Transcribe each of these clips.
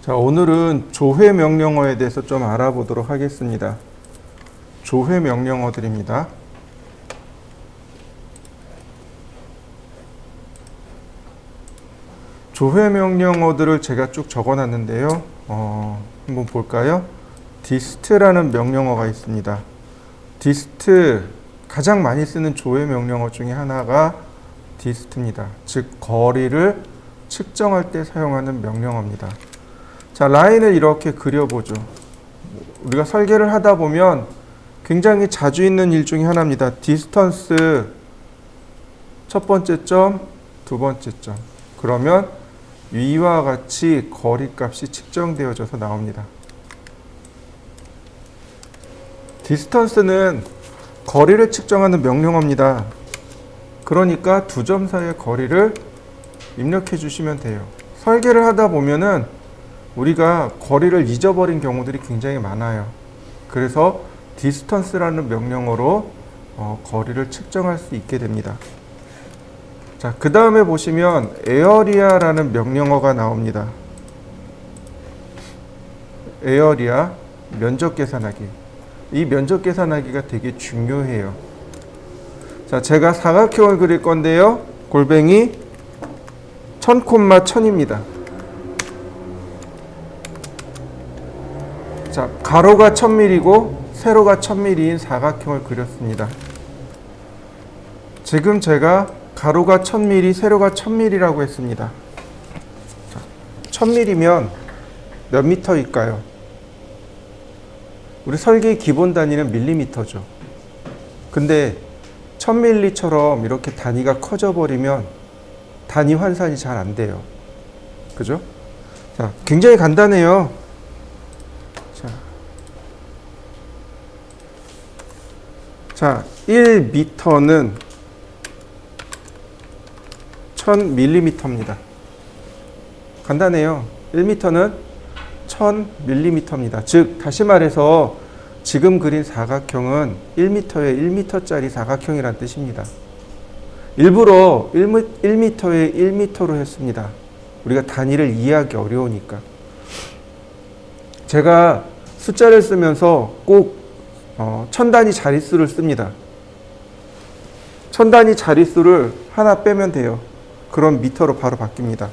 자, 오늘은 조회 명령어에 대해서 좀 알아보도록 하겠습니다. 조회 명령어들입니다. 조회 명령어들을 제가 쭉 적어놨는데요. 한번 볼까요? dist라는 명령어가 있습니다. dist, 가장 많이 쓰는 조회 명령어 중에 하나가 dist입니다. 즉, 거리를 측정할 때 사용하는 명령어입니다. 자, 라인을 이렇게 그려보죠. 우리가 설계를 하다 보면 굉장히 자주 있는 일 중에 하나입니다. 디스턴스 첫 번째 점, 두 번째 점. 그러면 위와 같이 거리값이 측정되어져서 나옵니다. 디스턴스는 거리를 측정하는 명령어입니다. 그러니까 두 점 사이의 거리를 입력해 주시면 돼요. 설계를 하다 보면은 우리가 거리를 잊어버린 경우들이 굉장히 많아요. 그래서 디스턴스라는 명령어로 거리를 측정할 수 있게 됩니다. 자, 그 다음에 보시면 에어리아라는 명령어가 나옵니다. 에어리아, 면적 계산하기. 이 면적 계산하기가 되게 중요해요. 자, 제가 사각형을 그릴 건데요. 골뱅이 1000,1000입니다. 자, 가로가 1000mm고 세로가 1000mm인 사각형을 그렸습니다. 지금 제가 가로가 1000mm, 세로가 1000mm라고 했습니다. 자, 1000mm면 몇 미터일까요? 우리 설계의 기본 단위는 밀리미터죠. 근데 1000mm처럼 이렇게 단위가 커져 버리면 단위 환산이 잘 안 돼요. 그죠? 자, 굉장히 간단해요. 자, 1m는 1000mm입니다. 간단해요. 1m는 1000mm입니다. 즉, 다시 말해서 지금 그린 사각형은 1m에 1m짜리 사각형이란 뜻입니다. 일부러 1m에 1m로 했습니다. 우리가 단위를 이해하기 어려우니까. 제가 숫자를 쓰면서 꼭 1000단위 자릿수를 씁니다. 1000단위 자릿수를 하나 빼면 돼요. 그럼 미터로 바로 바뀝니다.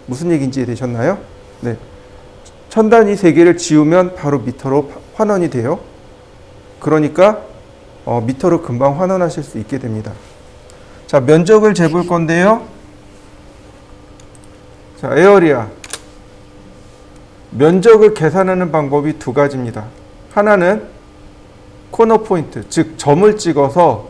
무슨 얘기인지 이해되셨나요? 네. 1000단위 3개를 지우면 바로 미터로 환원이 돼요. 그러니까 미터로 금방 환원하실 수 있게 됩니다. 자, 면적을 재볼 건데요. 자, 에어리아. 면적을 계산하는 방법이 두 가지입니다. 하나는 코너 포인트, 즉 점을 찍어서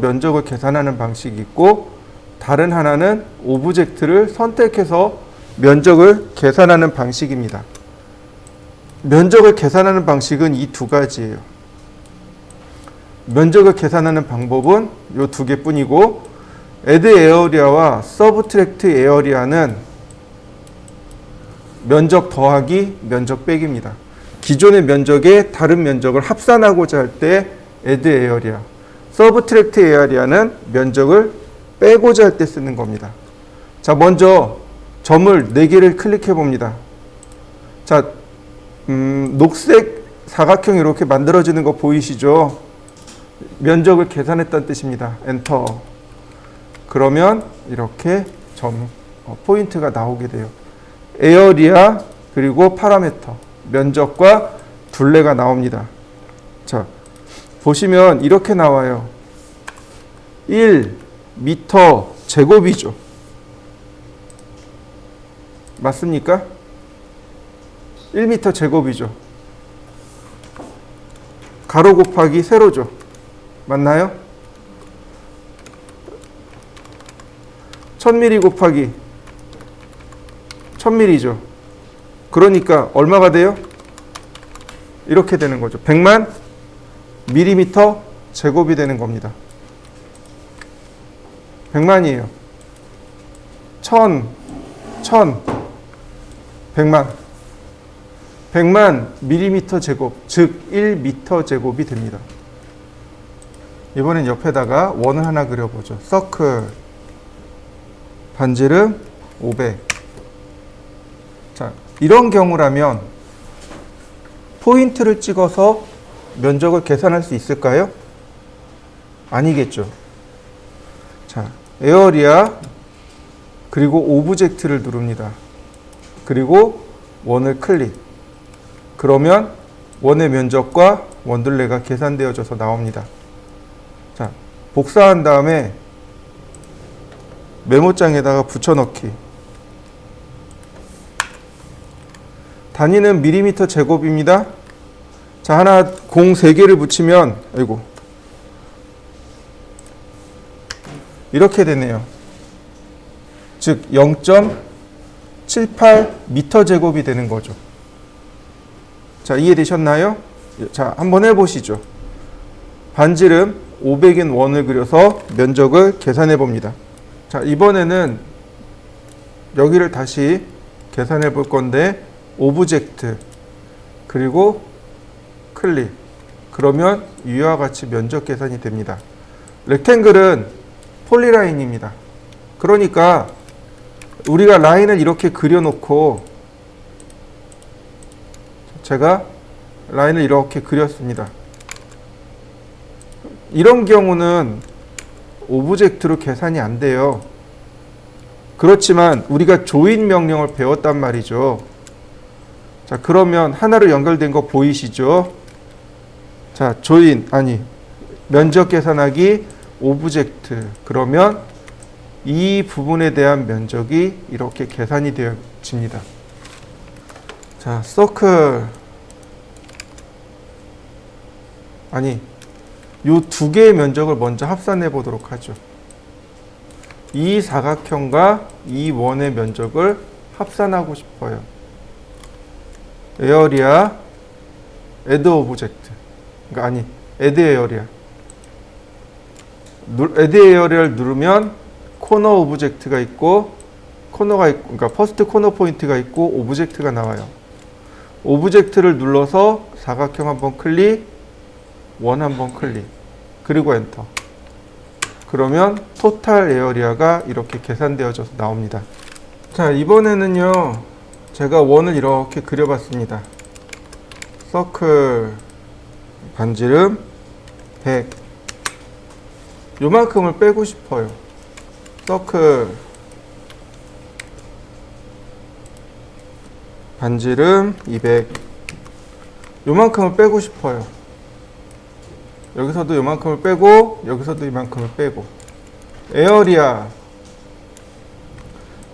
면적을 계산하는 방식이 있고, 다른 하나는 오브젝트를 선택해서 면적을 계산하는 방식입니다. 면적을 계산하는 방식은 이 두 가지예요. 면적을 계산하는 방법은 이 두 개뿐이고, add area와 subtract area는 면적 더하기 면적 빼기입니다. 기존의 면적에 다른 면적을 합산하고자 할 때 add area, subtract area는 면적을 빼고자 할 때 쓰는 겁니다. 자, 먼저 점을 4개를 클릭해 봅니다. 자, 녹색 사각형이 이렇게 만들어지는 거 보이시죠? 면적을 계산했다는 뜻입니다. 엔터. 그러면 이렇게 포인트가 나오게 돼요. 에어리아 그리고 파라미터, 면적과 둘레가 나옵니다. 자, 보시면 이렇게 나와요. 1m 제곱이죠. 맞습니까? 1m 제곱이죠. 가로 곱하기 세로죠. 맞나요? 1000mm 곱하기 1000mm죠. 그러니까 얼마가 돼요? 이렇게 되는 거죠. 100만 밀리미터 제곱이 되는 겁니다. 100만이에요. 1000, 100만 밀리미터 제곱, 즉 1m 제곱이 됩니다. 이번엔 옆에다가 원을 하나 그려보죠. 서클, 반지름 500. 자, 이런 경우라면 포인트를 찍어서 면적을 계산할 수 있을까요? 아니겠죠. 자, 에어리아 그리고 오브젝트를 누릅니다. 그리고 원을 클릭. 그러면 원의 면적과 원둘레가 계산되어져서 나옵니다. 자, 복사한 다음에 메모장에다가 붙여넣기. 단위는 밀리미터 제곱입니다. 자, 하나 공 3개를 붙이면 아이고 이렇게 되네요. 즉 0.78 미터 제곱이 되는 거죠. 자, 이해되셨나요? 자, 한번 해보시죠. 반지름 500인 원을 그려서 면적을 계산해 봅니다. 자, 이번에는 여기를 다시 계산해 볼 건데 오브젝트 그리고 클릭. 그러면 위와 같이 면적 계산이 됩니다. 렉탱글은 폴리라인입니다. 그러니까 우리가 라인을 이렇게 그려놓고 제가 라인을 이렇게 그렸습니다. 이런 경우는 오브젝트로 계산이 안 돼요. 그렇지만 우리가 조인 명령을 배웠단 말이죠. 자, 그러면 하나로 연결된 거 보이시죠? 자, 면적 계산하기 오브젝트. 그러면 이 부분에 대한 면적이 이렇게 계산이 되어집니다. 자, 서클. 요 두 개의 면적을 먼저 합산해 보도록 하죠. 이 사각형과 이 원의 면적을 합산하고 싶어요. 에어리아, 애드 오브젝트. 애드 에어리아. 애드 에어리아를 누르면 코너 오브젝트가 있고, 그러니까 퍼스트 코너 포인트가 있고, 오브젝트가 나와요. 오브젝트를 눌러서 사각형 한번 클릭, 원 한번 클릭, 그리고 엔터. 그러면 토탈 에어리아가 이렇게 계산되어져서 나옵니다. 자, 이번에는요, 제가 원을 이렇게 그려봤습니다. 서클, 반지름 100. 요만큼을 빼고 싶어요. 서클, 반지름 200. 요만큼을 빼고 싶어요. 여기서도 요만큼을 빼고, 여기서도 이만큼을 빼고. 에어리아.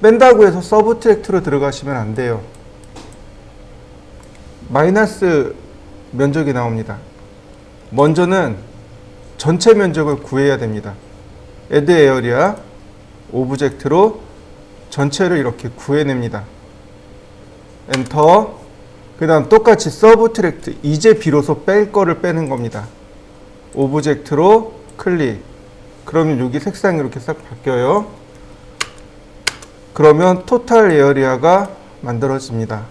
뺀다고 해서 서브트랙트로 들어가시면 안 돼요. 마이너스 면적이 나옵니다. 먼저는 전체 면적을 구해야 됩니다. 애드 에어리아 오브젝트로 전체를 이렇게 구해냅니다. 엔터. 그 다음 똑같이 서브트랙트. 이제 비로소 뺄 거를 빼는 겁니다. 오브젝트로 클릭. 그러면 여기 색상이 이렇게 싹 바뀌어요. 그러면 토탈 에어리아가 만들어집니다.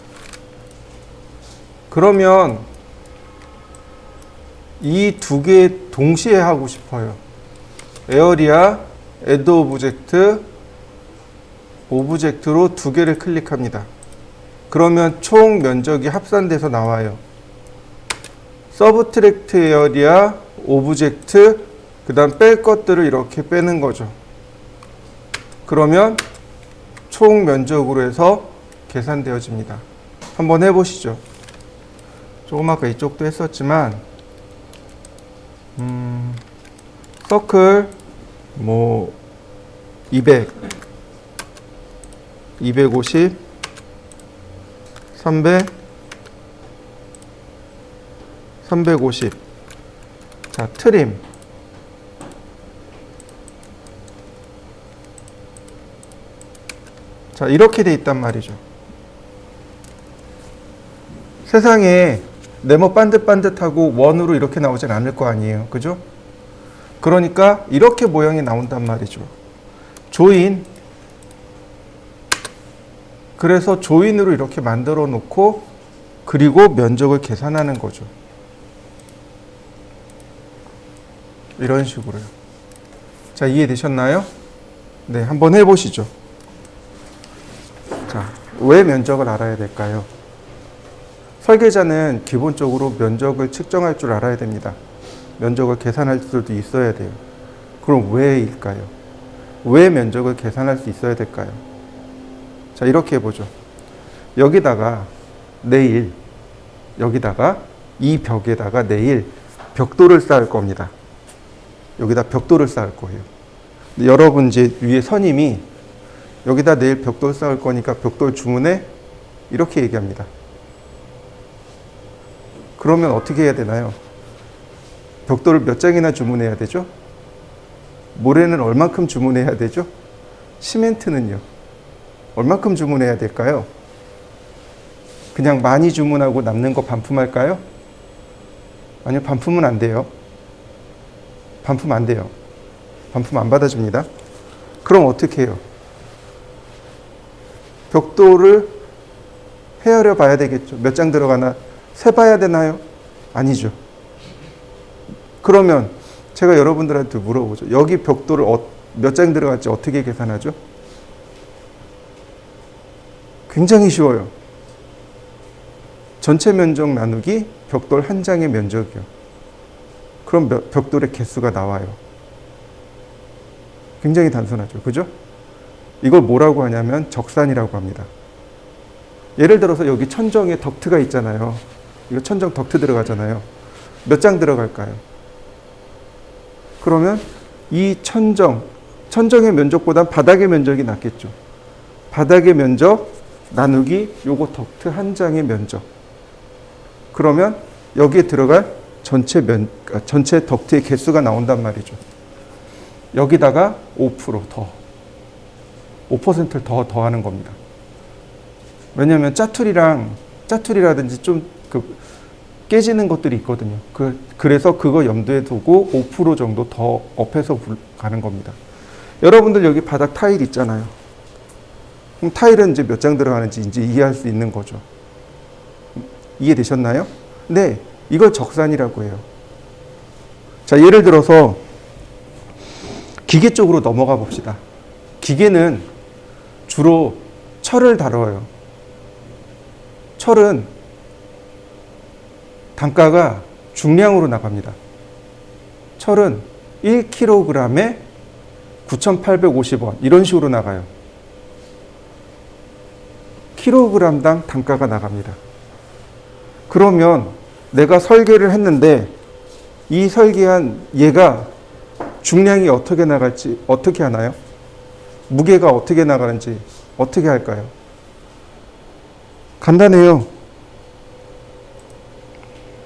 그러면 이 두 개 동시에 하고 싶어요. 에어리아, 애드 오브젝트로 두 개를 클릭합니다. 그러면 총 면적이 합산돼서 나와요. 서브트랙트 에어리아, 오브젝트, 그 다음 뺄 것들을 이렇게 빼는 거죠. 그러면 총 면적으로 해서 계산되어집니다. 한번 해보시죠. 조금 아까 이쪽도 했었지만 서클 200, 250, 300, 350. 자, 트림. 자, 이렇게 돼 있단 말이죠. 세상에 네모 반듯반듯하고 원으로 이렇게 나오진 않을 거 아니에요. 그죠? 그러니까 이렇게 모양이 나온단 말이죠. 조인. 그래서 조인으로 이렇게 만들어 놓고 그리고 면적을 계산하는 거죠. 이런 식으로요. 자, 이해되셨나요? 네, 한번 해보시죠. 자, 왜 면적을 알아야 될까요? 설계자는 기본적으로 면적을 측정할 줄 알아야 됩니다. 면적을 계산할 줄도 있어야 돼요. 그럼 왜일까요? 왜 면적을 계산할 수 있어야 될까요? 자, 이렇게 해보죠. 여기다가 내일, 여기다가 이 벽에다가 내일 벽돌을 쌓을 겁니다. 여기다 벽돌을 쌓을 거예요. 여러분 이제 위에 선임이 여기다 내일 벽돌 쌓을 거니까 벽돌 주문해? 이렇게 얘기합니다. 그러면 어떻게 해야 되나요? 벽돌을 몇 장이나 주문해야 되죠? 모래는 얼만큼 주문해야 되죠? 시멘트는요? 얼만큼 주문해야 될까요? 그냥 많이 주문하고 남는 거 반품할까요? 아니요, 반품은 안 돼요. 반품 안 돼요. 반품 안 받아줍니다. 그럼 어떻게 해요? 벽돌을 헤아려 봐야 되겠죠. 몇 장 들어가나 세봐야 되나요? 아니죠. 그러면 제가 여러분들한테 물어보죠. 여기 벽돌을 몇 장 들어갈지 어떻게 계산하죠? 굉장히 쉬워요. 전체 면적 나누기 벽돌 한 장의 면적이요. 그럼 벽돌의 개수가 나와요. 굉장히 단순하죠. 그죠? 이걸 뭐라고 하냐면 적산이라고 합니다. 예를 들어서 여기 천정에 덕트가 있잖아요. 이거 천정 덕트 들어가잖아요. 몇 장 들어갈까요? 그러면 이 천정의 면적보단 바닥의 면적이 낫겠죠. 바닥의 면적 나누기 요거 덕트 한 장의 면적. 그러면 여기에 들어갈 전체 덕트의 개수가 나온단 말이죠. 여기다가 5% 더, 5%를 더 더하는 겁니다. 왜냐하면 짜투리라든지 좀 깨지는 것들이 있거든요. 그래서 그거 염두에 두고 5% 정도 더 업해서 가는 겁니다. 여러분들 여기 바닥 타일 있잖아요. 그럼 타일은 이제 몇 장 들어가는지 이제 이해할 수 있는 거죠. 이해되셨나요? 네, 이걸 적산이라고 해요. 자, 예를 들어서 기계 쪽으로 넘어가 봅시다. 기계는 주로 철을 다뤄요. 철은 단가가 중량으로 나갑니다. 철은 1kg에 9,850원 이런 식으로 나가요. 킬로그램당 단가가 나갑니다. 그러면 내가 설계를 했는데 이 설계한 얘가 중량이 어떻게 나갈지 어떻게 하나요? 무게가 어떻게 나가는지 어떻게 할까요? 간단해요.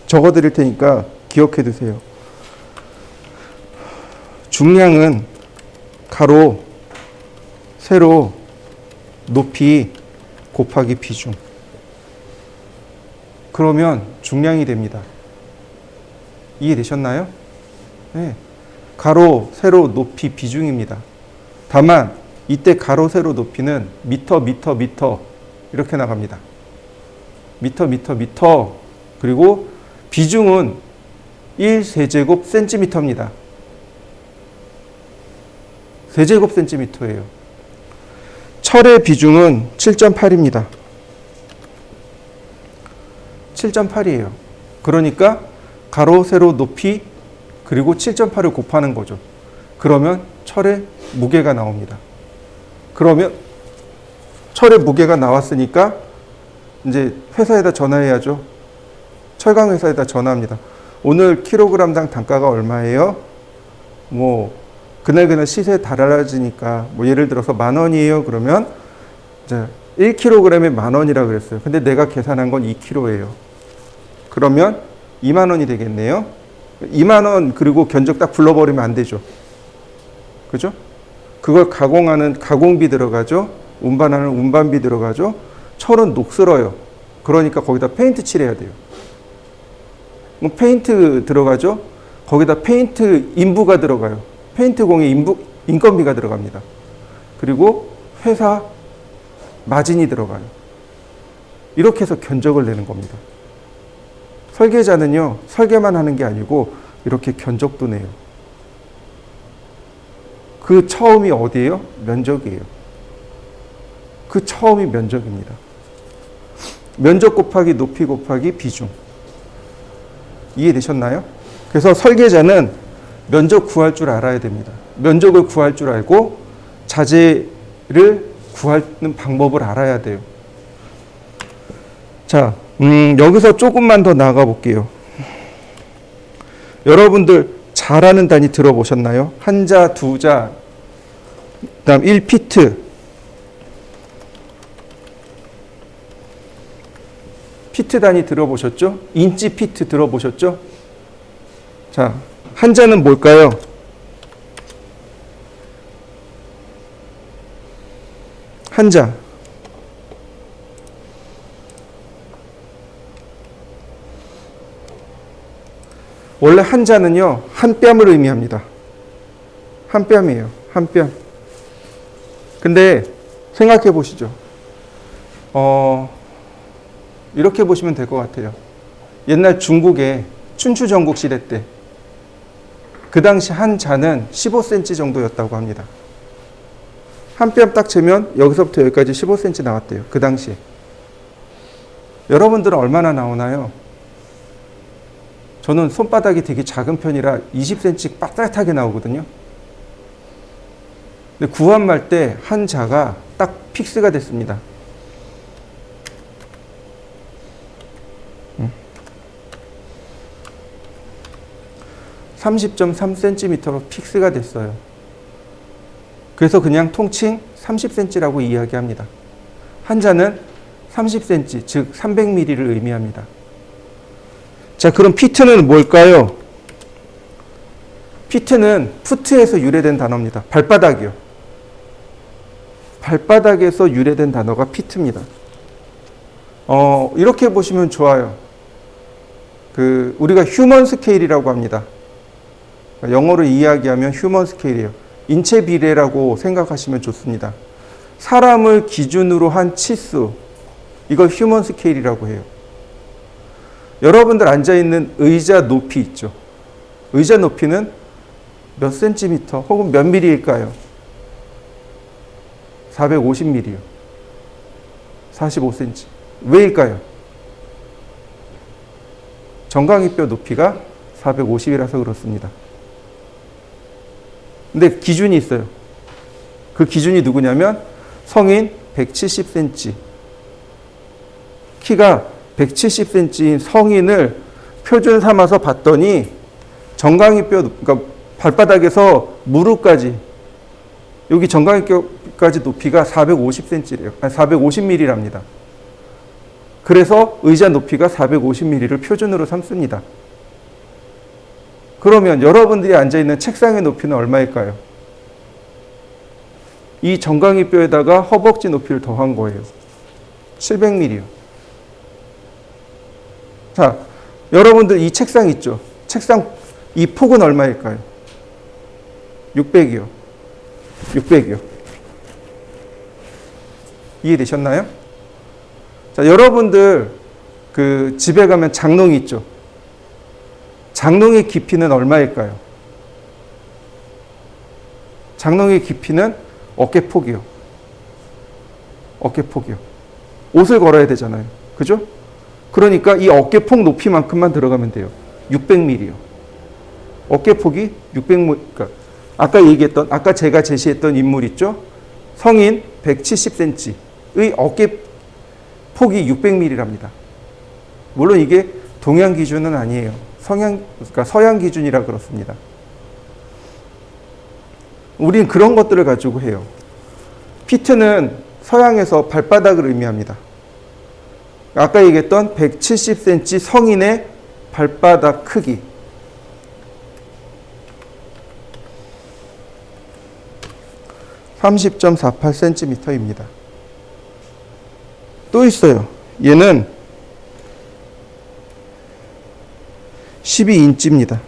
적어 드릴 테니까 기억해 두세요. 중량은 가로, 세로, 높이 곱하기 비중. 그러면 중량이 됩니다. 이해되셨나요? 네. 가로, 세로, 높이, 비중입니다. 다만 이때 가로, 세로, 높이는 미터 이렇게 나갑니다. 미터 그리고 비중은 1세제곱 센티미터입니다. 세제곱 센티미터예요. 철의 비중은 7.8입니다. 7.8이에요. 그러니까 가로, 세로, 높이 그리고 7.8을 곱하는 거죠. 그러면 철의 무게가 나옵니다. 그러면 철의 무게가 나왔으니까 이제 회사에다 전화해야죠. 철강 회사에다 전화합니다. 오늘 킬로그램당 단가가 얼마예요? 그날 시세 달라지니까 예를 들어서 10,000원이에요. 그러면 이제 1kg에 10,000원이라 그랬어요. 근데 내가 계산한 건 2kg예요. 그러면 20,000원이 되겠네요. 20,000원 그리고 견적 딱 불러버리면 안 되죠. 그죠? 그걸 가공하는 가공비 들어가죠. 운반하는 운반비 들어가죠. 철은 녹슬어요. 그러니까 거기다 페인트 칠해야 돼요. 페인트 들어가죠. 거기다 페인트 인부가 들어가요. 페인트 공에 인건비가 들어갑니다. 그리고 회사 마진이 들어가요. 이렇게 해서 견적을 내는 겁니다. 설계자는요, 설계만 하는 게 아니고 이렇게 견적도 내요. 그 처음이 어디예요? 면적이에요. 그 처음이 면적입니다. 면적 곱하기 높이 곱하기 비중. 이해되셨나요? 그래서 설계자는 면적 구할 줄 알아야 됩니다. 면적을 구할 줄 알고 자재를 구하는 방법을 알아야 돼요. 자, 여기서 조금만 더 나가 볼게요. 여러분들 자라는 단위 들어보셨나요? 한자, 두자, 그다음 1피트. 피트 단위 들어보셨죠? 인치 피트 들어보셨죠? 자, 한자는 뭘까요? 한자. 원래 한자는요, 한 뺨을 의미합니다. 한 뺨이에요. 한 뺨. 근데 생각해 보시죠. 이렇게 보시면 될 것 같아요. 옛날 중국의 춘추 전국 시대 때 그 당시 한 자는 15cm 정도였다고 합니다. 한 뼘 딱 재면 여기서부터 여기까지 15cm 나왔대요. 그 당시에. 여러분들은 얼마나 나오나요? 저는 손바닥이 되게 작은 편이라 20cm 빳빳하게 나오거든요. 근데 구한말 때 한 자가 딱 픽스가 됐습니다. 30.3cm로 픽스가 됐어요. 그래서 그냥 통칭 30cm라고 이야기합니다. 한자는 30cm, 즉 300mm를 의미합니다. 자, 그럼 피트는 뭘까요? 피트는 푸트에서 유래된 단어입니다. 발바닥이요. 발바닥에서 유래된 단어가 피트입니다. 이렇게 보시면 좋아요. 우리가 휴먼 스케일이라고 합니다. 영어로 이야기하면 휴먼 스케일이에요. 인체 비례라고 생각하시면 좋습니다. 사람을 기준으로 한 치수, 이걸 휴먼 스케일이라고 해요. 여러분들 앉아있는 의자 높이 있죠. 의자 높이는 몇 센티미터 혹은 몇 미리일까요? 450mm요. 45cm. 왜일까요? 정강이뼈 높이가 450이라서 그렇습니다. 근데 기준이 있어요. 그 기준이 누구냐면 성인 170cm. 키가 170cm인 성인을 표준 삼아서 봤더니 정강이뼈, 그러니까 발바닥에서 무릎까지, 여기 정강이뼈까지 높이가 450cm래요. 아니, 450mm랍니다. 그래서 의자 높이가 450mm를 표준으로 삼습니다. 그러면 여러분들이 앉아있는 책상의 높이는 얼마일까요? 이 정강이뼈에다가 허벅지 높이를 더한 거예요. 700mm요. 자, 여러분들 이 책상 있죠? 책상 이 폭은 얼마일까요? 600이요. 600이요. 이해되셨나요? 자, 여러분들 집에 가면 장롱이 있죠? 장롱의 깊이는 얼마일까요? 장롱의 깊이는 어깨폭이요. 어깨폭이요. 옷을 걸어야 되잖아요. 그죠? 그러니까 이 어깨폭 높이만큼만 들어가면 돼요. 600mm요. 어깨폭이 600mm, 그러니까 아까 제가 제시했던 인물 있죠? 성인 170cm의 어깨폭이 600mm랍니다. 물론 이게 동양 기준은 아니에요. 그러니까 서양 기준이라 그렇습니다. 우린 그런 것들을 가지고 해요. 피트는 서양에서 발바닥을 의미합니다. 아까 얘기했던 170cm 성인의 발바닥 크기. (30.48cm입니다) 또 있어요. 얘는 12인치입니다.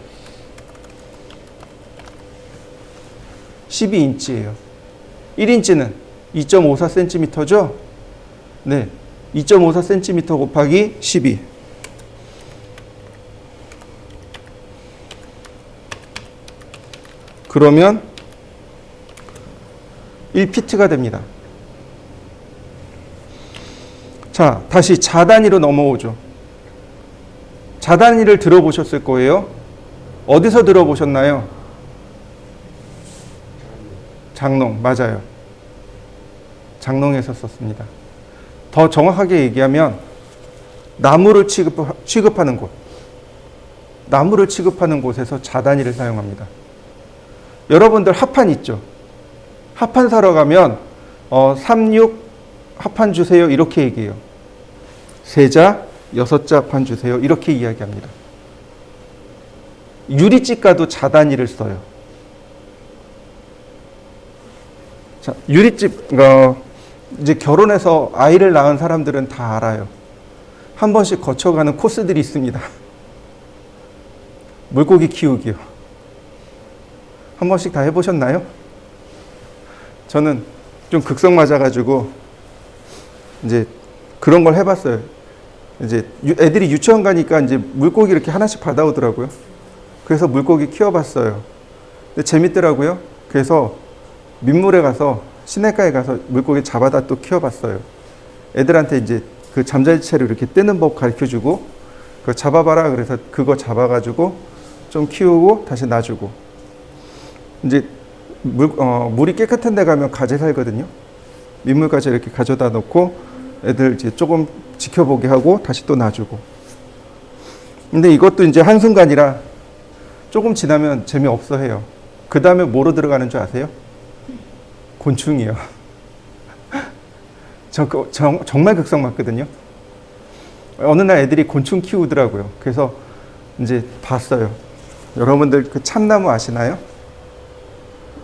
12인치예요. 1인치는 2.54cm죠? 네. 2.54cm 곱하기 12. 그러면 1피트가 됩니다. 자, 다시 자단위로 넘어오죠. 자단위를 들어보셨을 거예요. 어디서 들어보셨나요? 장농, 맞아요. 장농에서 썼습니다. 더 정확하게 얘기하면 나무를 취급하는 곳, 나무를 취급하는 곳에서 자단위를 사용합니다. 여러분들 합판 있죠? 합판 사러 가면 36 합판 주세요 이렇게 얘기해요. 3자, 6자 합판 주세요 이렇게 이야기합니다. 유리집 가도 자단위를 써요. 자, 유리집 이제 결혼해서 아이를 낳은 사람들은 다 알아요. 한 번씩 거쳐가는 코스들이 있습니다. 물고기 키우기요. 한 번씩 다 해보셨나요? 저는 좀 극성 맞아가지고 이제 그런 걸 해봤어요. 이제 애들이 유치원 가니까 이제 물고기 이렇게 하나씩 받아오더라고요. 그래서 물고기 키워봤어요. 근데 재밌더라고요. 그래서 민물에 가서 시냇가에 가서 물고기 잡아다 또 키워봤어요. 애들한테 이제 그 잠자리채로 이렇게 뜨는 법 가르쳐주고 그거 잡아봐라 그래서 그거 잡아가지고 좀 키우고 다시 놔주고 이제 물이 깨끗한 데 가면 가재 살거든요. 민물가재 이렇게 가져다 놓고 애들 이제 조금 지켜보게 하고 다시 또 놔주고. 근데 이것도 이제 한순간이라 조금 지나면 재미없어 해요. 그 다음에 뭐로 들어가는 줄 아세요? 곤충이요. 정말 극성 맞거든요. 어느 날 애들이 곤충 키우더라고요. 그래서 이제 봤어요. 여러분들 그 참나무 아시나요?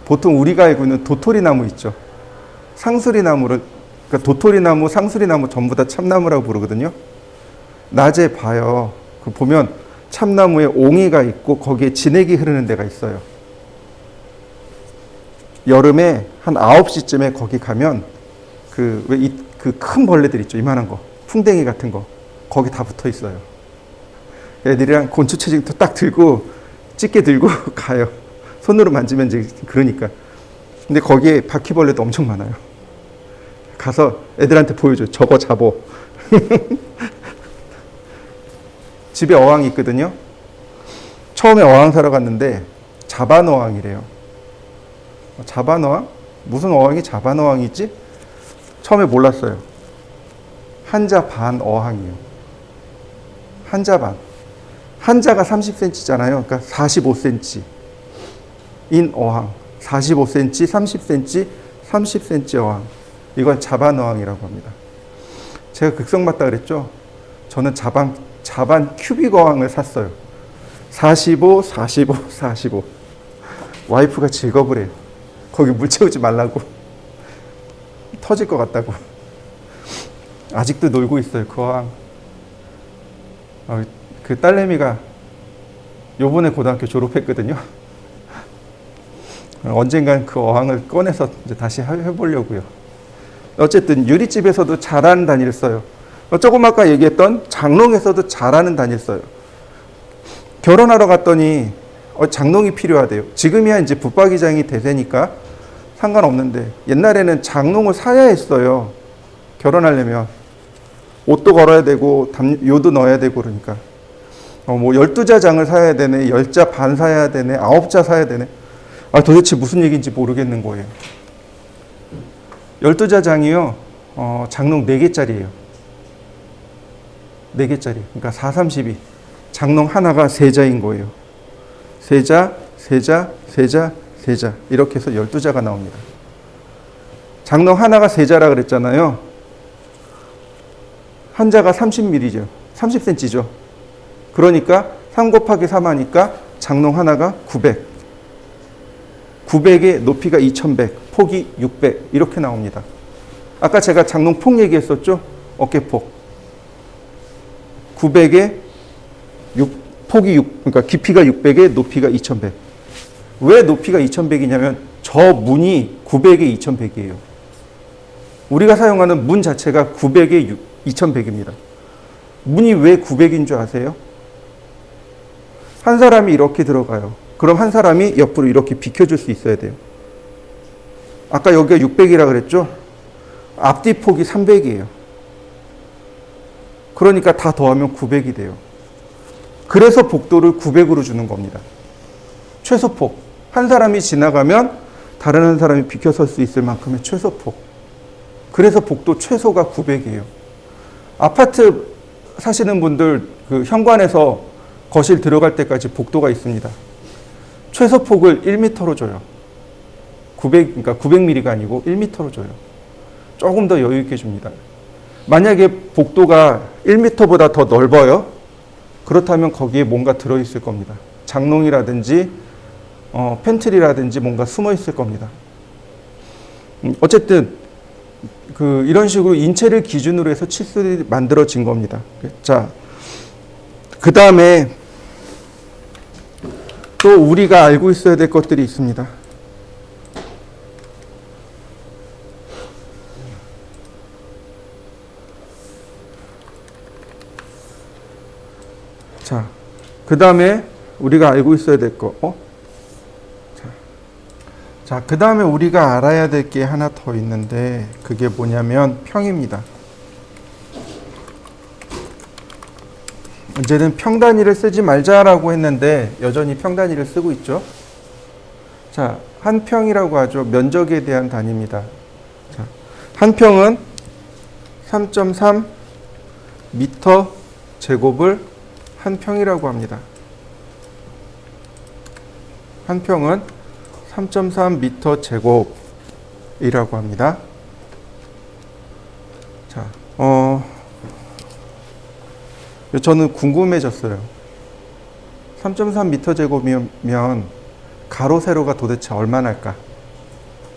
보통 우리가 알고 있는 도토리나무 있죠. 상수리나무를, 그러니까 도토리나무, 상수리나무 전부 다 참나무라고 부르거든요. 낮에 봐요. 그 보면 참나무에 옹이가 있고 거기에 진액이 흐르는 데가 있어요. 여름에 한 9시쯤에 거기 가면 그 큰 벌레들 있죠. 이만한 거. 풍뎅이 같은 거. 거기 다 붙어 있어요. 애들이랑 곤충채찍도 딱 들고 집게 들고 가요. 손으로 만지면 이제 그러니까. 근데 거기에 바퀴벌레도 엄청 많아요. 가서 애들한테 보여줘요. 저거 잡어. 집에 어항이 있거든요. 처음에 어항 사러 갔는데 자반 어항이래요. 자반 어항? 무슨 어항이 자반 어항이지? 처음에 몰랐어요. 한자 반 어항이에요. 한자 반. 한자가 30cm잖아요. 그러니까 45cm. 인 어항. 45cm, 30cm, 30cm 어항. 이건 자반 어항이라고 합니다. 제가 극성 맞다 그랬죠? 저는 자반 큐빅 어항을 샀어요. 45, 45, 45. 와이프가 즐거우래요. 거기 물 채우지 말라고. 터질 것 같다고. 아직도 놀고 있어요, 그 어항. 그 딸내미가 요번에 고등학교 졸업했거든요. 언젠간 그 어항을 꺼내서 이제 다시 해보려고요. 어쨌든 유리집에서도 잘하는 단위를 써요. 조금 아까 얘기했던 장롱에서도 잘하는 단위를 써요. 결혼하러 갔더니 장롱이 필요하대요. 지금이야 이제 붙박이장이 대세니까 상관없는데 옛날에는 장롱을 사야 했어요. 결혼하려면 옷도 걸어야 되고 요도 넣어야 되고 그러니까 뭐 12자 장을 사야 되네, 10자 반 사야 되네, 9자 사야 되네. 도대체 무슨 얘기인지 모르겠는 거예요. 12자 장이요, 장롱 4개짜리예요. 4개짜리. 그러니까 4, 32. 장롱 하나가 3자인 거예요. 3자, 3자, 3자, 3자. 이렇게 해서 12자가 나옵니다. 장롱 하나가 3자라 그랬잖아요. 한 자가 30mm죠. 30cm죠. 그러니까 3 곱하기 3 하니까 장롱 하나가 900. 900의 높이가 2100, 폭이 600 이렇게 나옵니다. 아까 제가 장롱 폭 얘기했었죠? 어깨폭. 900의 폭이 6, 그러니까 깊이가 600에 높이가 2100. 왜 높이가 2100이냐면 저 문이 900에 2100이에요. 우리가 사용하는 문 자체가 900에 2100입니다. 문이 왜 900인 줄 아세요? 한 사람이 이렇게 들어가요. 그럼 한 사람이 옆으로 이렇게 비켜줄 수 있어야 돼요. 아까 여기가 600이라 그랬죠? 앞뒤 폭이 300이에요. 그러니까 다 더하면 900이 돼요. 그래서 복도를 900으로 주는 겁니다. 최소폭. 한 사람이 지나가면 다른 한 사람이 비켜설 수 있을 만큼의 최소폭. 그래서 복도 최소가 900이에요. 아파트 사시는 분들 그 현관에서 거실 들어갈 때까지 복도가 있습니다. 최소폭을 1m로 줘요. 그러니까 900mm가 아니고 1m로 줘요. 조금 더 여유 있게 줍니다. 만약에 복도가 1m보다 더 넓어요. 그렇다면 거기에 뭔가 들어있을 겁니다. 장롱이라든지 팬트리라든지 뭔가 숨어 있을 겁니다. 어쨌든 이런 식으로 인체를 기준으로 해서 치수들이 만들어진 겁니다. 자, 그 다음에 또 우리가 알고 있어야 될 것들이 있습니다. 자, 그 다음에 우리가 알고 있어야 될 거. 자, 그 다음에 우리가 알아야 될 게 하나 더 있는데 그게 뭐냐면 평입니다. 이제는 평 단위를 쓰지 말자라고 했는데 여전히 평 단위를 쓰고 있죠. 자, 한 평이라고 하죠. 면적에 대한 단위입니다. 자, 한 평은 3.3 미터 제곱을 한 평이라고 합니다. 한 평은 3.3 미터 제곱이라고 합니다. 자, 저는 궁금해졌어요. 3.3 미터 제곱이면 가로 세로가 도대체 얼마나 할까?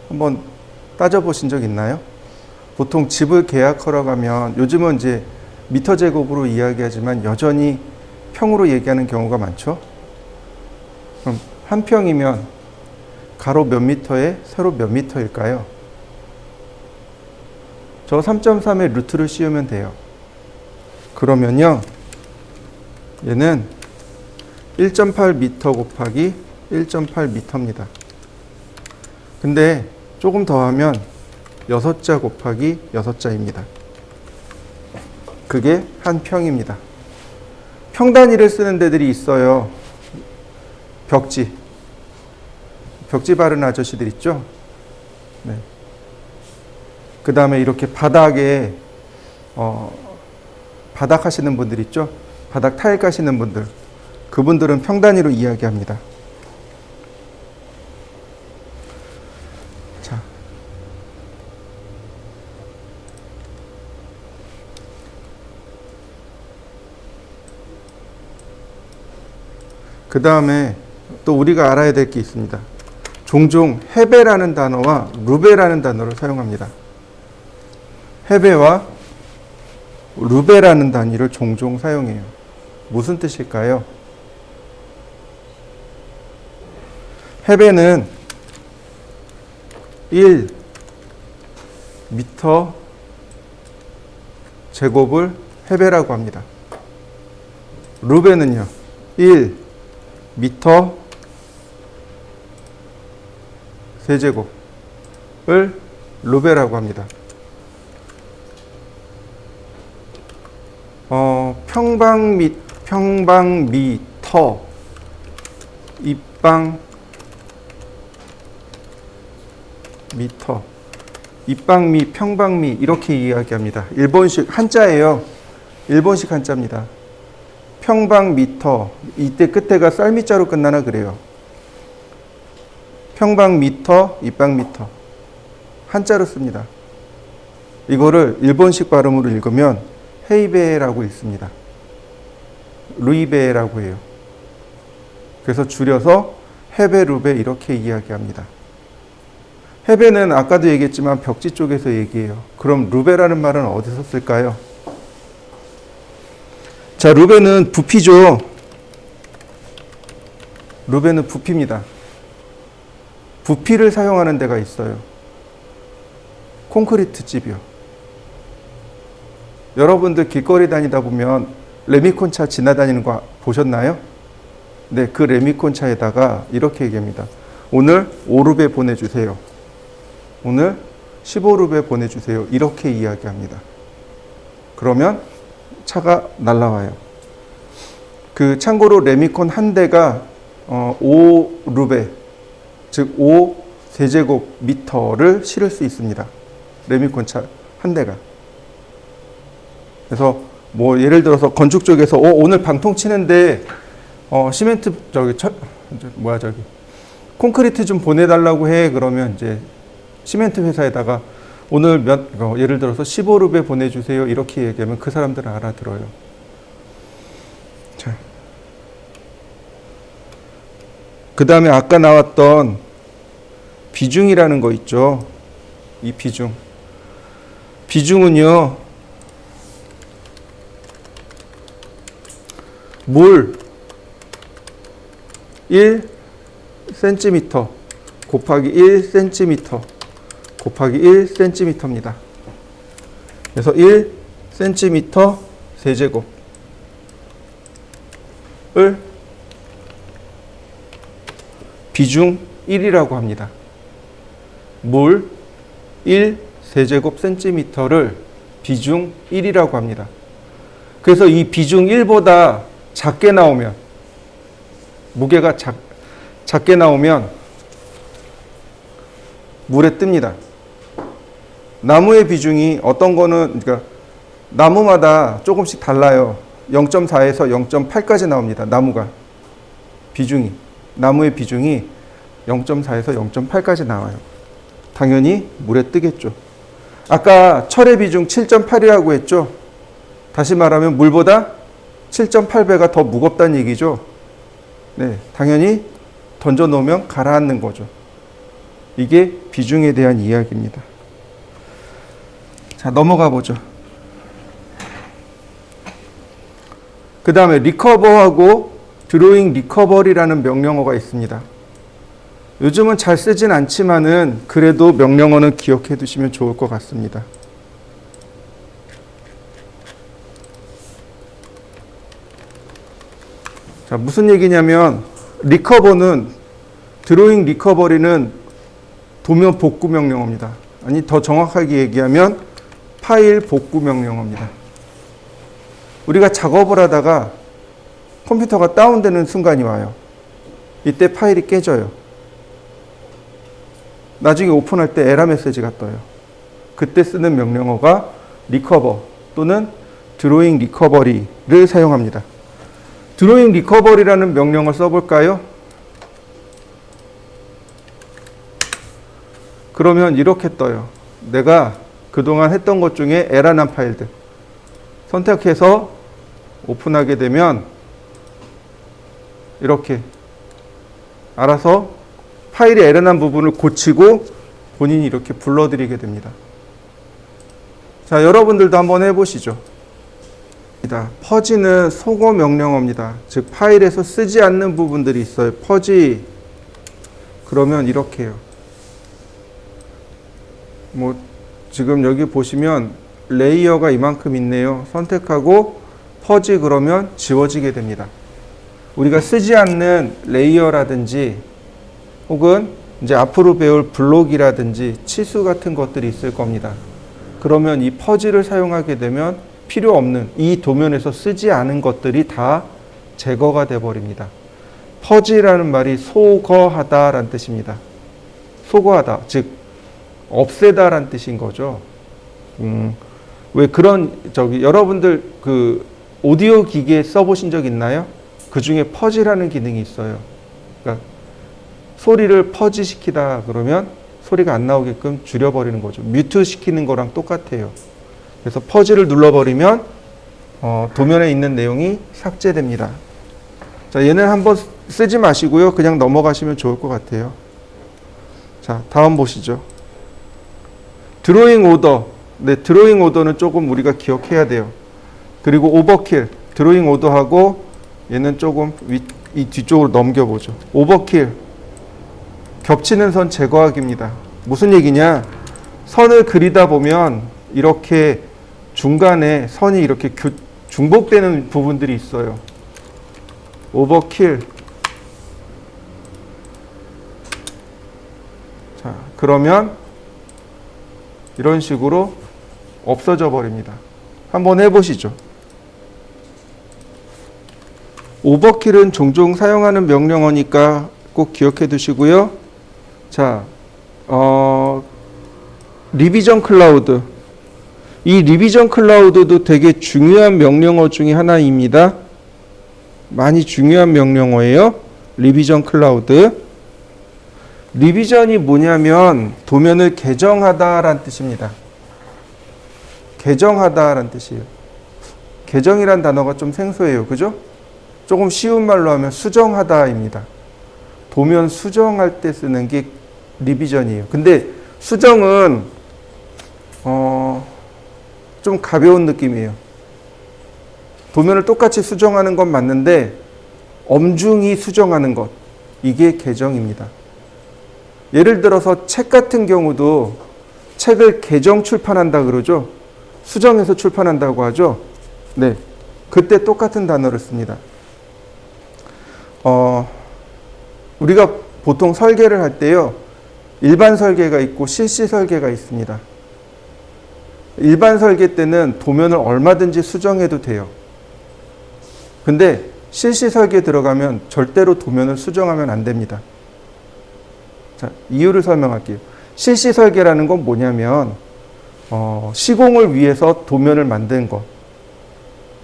한번 따져보신 적 있나요? 보통 집을 계약하러 가면 요즘은 이제 미터 제곱으로 이야기하지만 여전히 평으로 얘기하는 경우가 많죠. 그럼 한 평이면 가로 몇 미터에 세로 몇 미터일까요? 저 3.3의 루트를 씌우면 돼요. 그러면요, 얘는 1.8m 곱하기 1.8m입니다. 근데 조금 더 하면 6자 곱하기 6자입니다. 그게 한 평입니다. 평 단위를 쓰는 데들이 있어요. 벽지 바르는 아저씨들 있죠? 네. 그 다음에 이렇게 바닥에 바닥 하시는 분들 있죠? 바닥 타일 까시는 분들, 그분들은 평 단위로 이야기합니다. 자, 그 다음에 또 우리가 알아야 될 게 있습니다. 종종 헤베라는 단어와 루베라는 단어를 사용합니다. 헤베와 루베라는 단위를 종종 사용해요. 무슨 뜻일까요? 헤베는 1 미터 제곱을 헤베라고 합니다. 루베는요, 1 미터 세제곱을 루베라고 합니다. 평방미터, 입방미, 평방미 이렇게 이야기합니다. 일본식 한자예요. 일본식 한자입니다. 평방미터, 이때 끝에가 쌀미자로 끝나나 그래요. 평방미터, 입방미터 한자로 씁니다. 이거를 일본식 발음으로 읽으면 헤이베라고 읽습니다. 루이베라고 해요. 그래서 줄여서 헤베, 루베 이렇게 이야기합니다. 헤베는 아까도 얘기했지만 벽지 쪽에서 얘기해요. 그럼 루베라는 말은 어디서 쓸까요? 자, 루베는 부피죠. 루베는 부피입니다. 부피를 사용하는 데가 있어요. 콘크리트 집이요. 여러분들 길거리 다니다 보면 레미콘차 지나다니는 거 보셨나요? 네, 그 레미콘차에다가 이렇게 얘기합니다. 오늘 5루베 보내주세요. 오늘 15루베 보내주세요. 이렇게 이야기합니다. 그러면 차가 날라와요. 그 참고로 레미콘 한 대가 5루베, 즉 5 세제곱미터를 실을 수 있습니다. 레미콘 차 한 대가. 그래서 뭐 예를 들어서 건축 쪽에서 오늘 방통 치는데 시멘트 콘크리트 좀 보내달라고 해. 그러면 이제 시멘트 회사에다가 오늘 예를 들어서 15루베 보내주세요. 이렇게 얘기하면 그 사람들은 알아들어요. 자, 그 다음에 아까 나왔던 비중이라는 거 있죠. 이 비중은요, 물 1cm 곱하기 1cm 곱하기 1cm입니다. 그래서 1cm 세제곱을 비중 1이라고 합니다. 물 1세제곱 센티미터를 비중 1이라고 합니다. 그래서 이 비중 1보다 작게 나오면, 무게가 작게 나오면 물에 뜹니다. 나무의 비중이 어떤 거는, 그러니까 나무마다 조금씩 달라요. 0.4에서 0.8까지 나옵니다. 나무의 비중이 0.4에서 0.8까지 나와요. 당연히 물에 뜨겠죠. 아까 철의 비중 7.8이라고 했죠. 다시 말하면 물보다 7.8배가 더 무겁다는 얘기죠. 네, 당연히 던져 놓으면 가라앉는 거죠. 이게 비중에 대한 이야기입니다. 자, 넘어가 보죠. 그 다음에 리커버하고 드로잉 리커버리라는 명령어가 있습니다. 요즘은 잘 쓰진 않지만은 그래도 명령어는 기억해 두시면 좋을 것 같습니다. 자, 무슨 얘기냐면 드로잉 리커버리는 도면 복구 명령어입니다. 아니, 더 정확하게 얘기하면 파일 복구 명령어입니다. 우리가 작업을 하다가 컴퓨터가 다운되는 순간이 와요. 이때 파일이 깨져요. 나중에 오픈할 때 에러 메시지가 떠요. 그때 쓰는 명령어가 리커버 또는 드로잉 리커버리를 사용합니다. 드로잉 리커버리라는 명령어 써볼까요? 그러면 이렇게 떠요. 내가 그동안 했던 것 중에 에러난 파일들 선택해서 오픈하게 되면 이렇게 알아서 파일이 에러난 부분을 고치고 본인이 이렇게 불러드리게 됩니다. 자, 여러분들도 한번 해보시죠. 퍼지는 소거 명령어입니다. 즉 파일에서 쓰지 않는 부분들이 있어요. 퍼지. 그러면 이렇게 해요. 뭐 지금 여기 보시면 레이어가 이만큼 있네요. 선택하고 퍼지 그러면 지워지게 됩니다. 우리가 쓰지 않는 레이어라든지 혹은 이제 앞으로 배울 블록이라든지 치수 같은 것들이 있을 겁니다. 그러면 이 퍼지를 사용하게 되면 필요 없는 이 도면에서 쓰지 않은 것들이 다 제거가 돼 버립니다. 퍼지라는 말이 소거하다라는 뜻입니다. 소거하다, 즉 없애다라는 뜻인 거죠. 왜 그런 여러분들 그 오디오 기기에 써보신 적 있나요? 그 중에 퍼지라는 기능이 있어요. 그러니까 소리를 퍼지시키다 그러면 소리가 안 나오게끔 줄여버리는 거죠. 뮤트 시키는 거랑 똑같아요. 그래서 퍼지를 눌러버리면 도면에 있는 내용이 삭제됩니다. 자, 얘는 한번 쓰지 마시고요. 그냥 넘어가시면 좋을 것 같아요. 자, 다음 보시죠. 드로잉 오더. 네, 드로잉 오더는 조금 우리가 기억해야 돼요. 그리고 오버킬. 드로잉 오더하고 얘는 조금 이 뒤쪽으로 넘겨보죠. 오버킬. 겹치는 선 제거하기입니다. 무슨 얘기냐? 선을 그리다 보면 이렇게 중간에 선이 이렇게 중복되는 부분들이 있어요. 오버킬. 자, 그러면 이런 식으로 없어져 버립니다. 한번 해보시죠. 오버킬은 종종 사용하는 명령어니까 꼭 기억해 두시고요. 자, 리비전 클라우드. 이 리비전 클라우드도 되게 중요한 명령어 중에 하나입니다. 많이 중요한 명령어예요. 리비전 클라우드. 리비전이 뭐냐면 도면을 개정하다라는 뜻입니다. 개정하다라는 뜻이에요. 개정이란 단어가 좀 생소해요. 그죠? 조금 쉬운 말로 하면 수정하다입니다. 도면 수정할 때 쓰는 게 리비전이에요. 근데 수정은 좀 가벼운 느낌이에요. 도면을 똑같이 수정하는 건 맞는데 엄중히 수정하는 것, 이게 개정입니다. 예를 들어서 책 같은 경우도 책을 개정 출판한다 그러죠. 수정해서 출판한다고 하죠. 네, 그때 똑같은 단어를 씁니다. 우리가 보통 설계를 할 때요, 일반 설계가 있고 실시 설계가 있습니다. 일반 설계 때는 도면을 얼마든지 수정해도 돼요. 근데 실시 설계 들어가면 절대로 도면을 수정하면 안 됩니다. 자, 이유를 설명할게요. 실시 설계라는 건 뭐냐면 시공을 위해서 도면을 만든 것,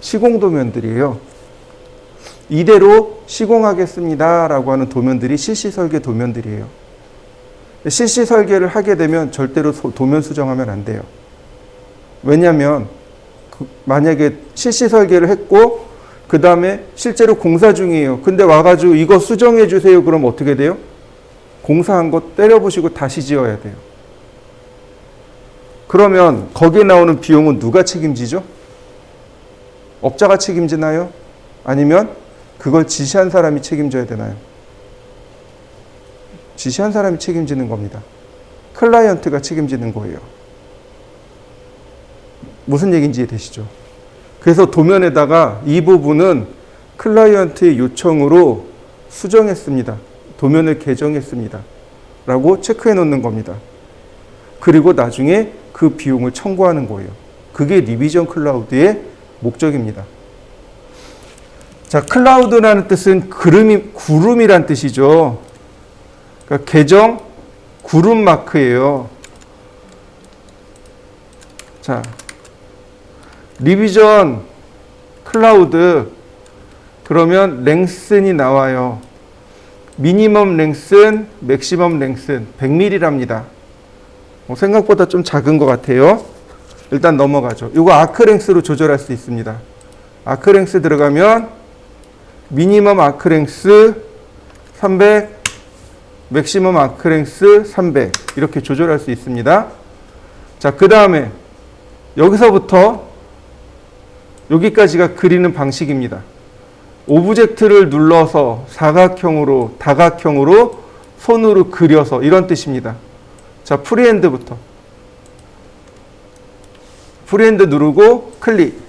시공 도면들이에요. 이대로 시공하겠습니다 라고 하는 도면들이 실시 설계 도면들이에요. 실시 설계를 하게 되면 절대로 도면 수정하면 안 돼요. 왜냐하면 만약에 실시 설계를 했고 그 다음에 실제로 공사 중이에요. 근데 와가지고 이거 수정해 주세요. 그럼 어떻게 돼요? 공사한 거 때려부시고 다시 지어야 돼요. 그러면 거기에 나오는 비용은 누가 책임지죠? 업자가 책임지나요? 아니면 그걸 지시한 사람이 책임져야 되나요? 지시한 사람이 책임지는 겁니다. 클라이언트가 책임지는 거예요. 무슨 얘기인지 이해되시죠? 그래서 도면에다가 이 부분은 클라이언트의 요청으로 수정했습니다. 도면을 개정했습니다. 라고 체크해 놓는 겁니다. 그리고 나중에 그 비용을 청구하는 거예요. 그게 리비전 클라우드의 목적입니다. 자, 클라우드라는 뜻은 구름이란 뜻이죠. 그러니까 계정 구름 마크예요. 자, 리비전 클라우드 그러면 랭슨이 나와요. 미니멈 랭슨, 맥시멈 랭슨 100mm랍니다. 생각보다 좀 작은 것 같아요. 일단 넘어가죠. 이거 아크랭스로 조절할 수 있습니다. 아크랭스 들어가면 미니멈 아크랭스 300, 맥시멈 아크랭스 300 이렇게 조절할 수 있습니다. 자, 그 다음에 여기서부터 여기까지가 그리는 방식입니다. 오브젝트를 눌러서 사각형으로, 다각형으로 손으로 그려서 이런 뜻입니다. 자, 프리핸드부터. 프리핸드 누르고 클릭.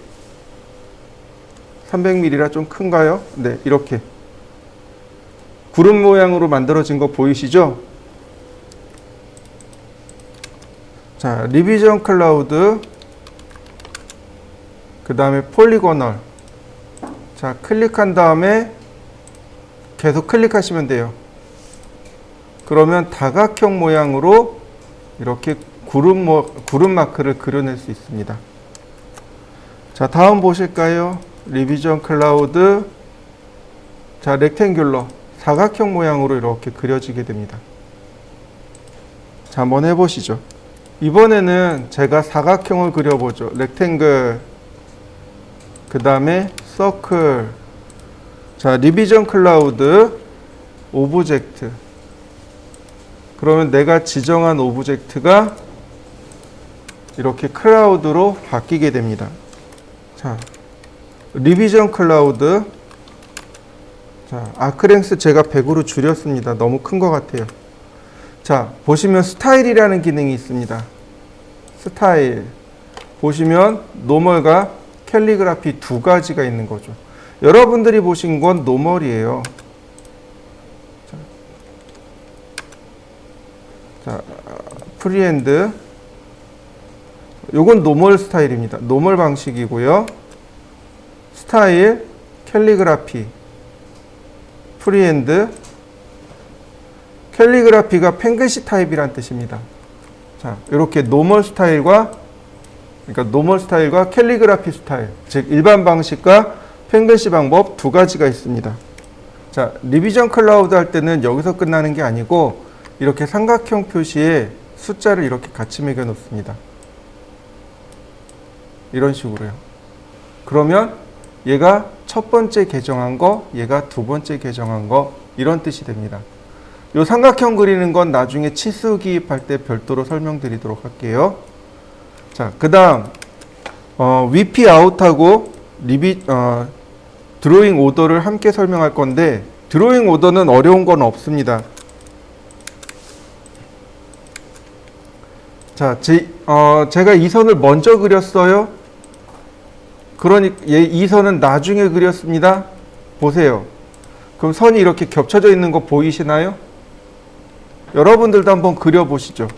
300mm라 좀 큰가요? 네, 이렇게. 구름 모양으로 만들어진 거 보이시죠? 자, 리비전 클라우드. 그 다음에 폴리고널. 자, 클릭한 다음에 계속 클릭하시면 돼요. 그러면 다각형 모양으로 이렇게 구름 마크를 그려낼 수 있습니다. 자, 다음 보실까요? 리비전 클라우드. 자, 렉탱귤러. 사각형 모양으로 이렇게 그려지게 됩니다. 자, 한번 해보시죠. 이번에는 제가 사각형을 그려보죠. 렉탱글. 그 다음에 서클. 자, 리비전 클라우드. 오브젝트. 그러면 내가 지정한 오브젝트가 이렇게 클라우드로 바뀌게 됩니다. 자, 리비전 클라우드. 자, 아크랭스 제가 100으로 줄였습니다. 너무 큰 것 같아요. 자, 보시면 스타일이라는 기능이 있습니다. 스타일. 보시면 노멀과 캘리그라피 두 가지가 있는 거죠. 여러분들이 보신 건 노멀이에요. 자, 프리핸드. 요건 노멀 스타일입니다. 노멀 방식이고요. 스타일, 캘리그라피. 프리핸드. 캘리그라피가 펜글시 타입이란 뜻입니다. 자, 이렇게 노멀 스타일과 캘리그라피 스타일, 즉 일반 방식과 펜글시 방법 두 가지가 있습니다. 자, 리비전 클라우드 할 때는 여기서 끝나는 게 아니고 이렇게 삼각형 표시에 숫자를 이렇게 같이 매겨 놓습니다. 이런 식으로요. 그러면 얘가 첫 번째 개정한 거, 얘가 두 번째 개정한 거, 이런 뜻이 됩니다. 요 삼각형 그리는 건 나중에 치수 기입할 때 별도로 설명드리도록 할게요. 자, 그 다음 VP 아웃하고 드로잉 오더를 함께 설명할 건데, 드로잉 오더는 어려운 건 없습니다. 자, 제가 이 선을 먼저 그렸어요. 그러니까 이 선은 나중에 그렸습니다. 보세요. 그럼 선이 이렇게 겹쳐져 있는 거 보이시나요? 여러분들도 한번 그려보시죠.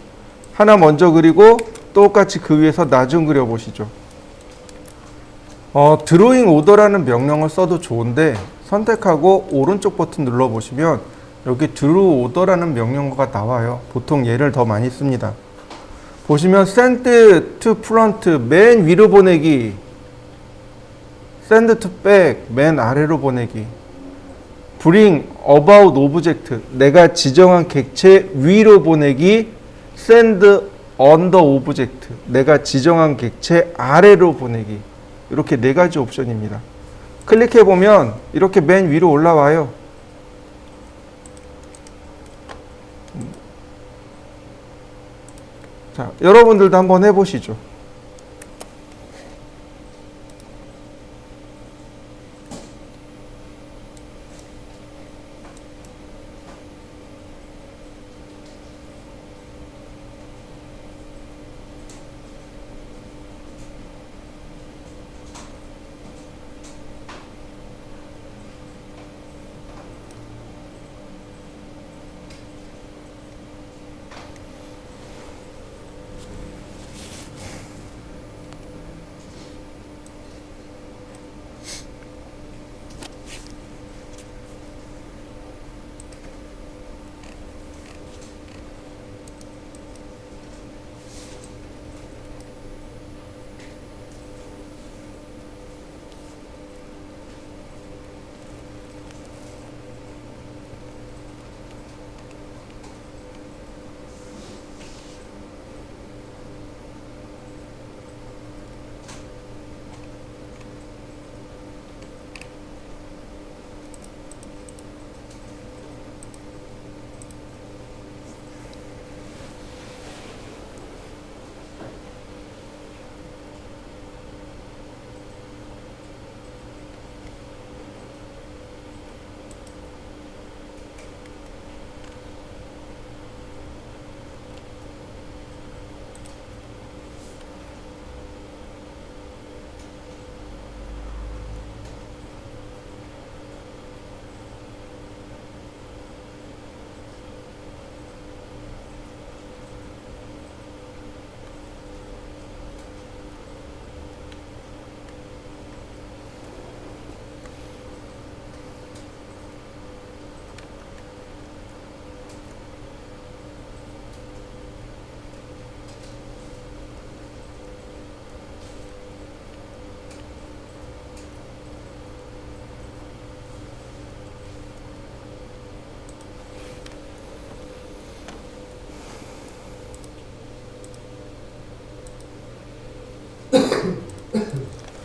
하나 먼저 그리고 똑같이 그 위에서 나중 그려보시죠. 드로잉 오더라는 명령을 써도 좋은데 선택하고 오른쪽 버튼 눌러보시면 여기 드로우 오더라는 명령어가 나와요. 보통 얘를 더 많이 씁니다. 보시면 send to front 맨 위로 보내기, send to back 맨 아래로 보내기, bring about object 내가 지정한 객체 위로 보내기, send under object 내가 지정한 객체 아래로 보내기, 이렇게 네 가지 옵션입니다. 클릭해 보면 이렇게 맨 위로 올라와요. 자, 여러분들도 한번 해보시죠.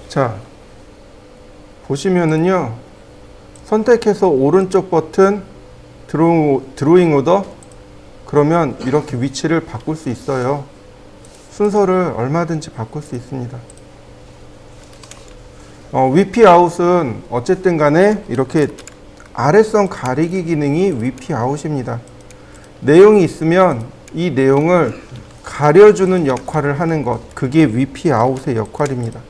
자, 보시면은요, 선택해서 오른쪽 버튼 드로잉 오더, 그러면 이렇게 위치를 바꿀 수 있어요. 순서를 얼마든지 바꿀 수 있습니다. VP 아웃은 어쨌든 간에 이렇게 아래선 가리기 기능이 VP 아웃입니다. 내용이 있으면 이 내용을 가려주는 역할을 하는 것, 그게 VP 아웃의 역할입니다.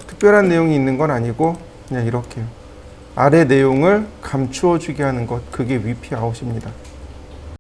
특별한 내용이 있는 건 아니고 그냥 이렇게 아래 내용을 감추어 주게 하는 것, 그게 VP 아웃입니다.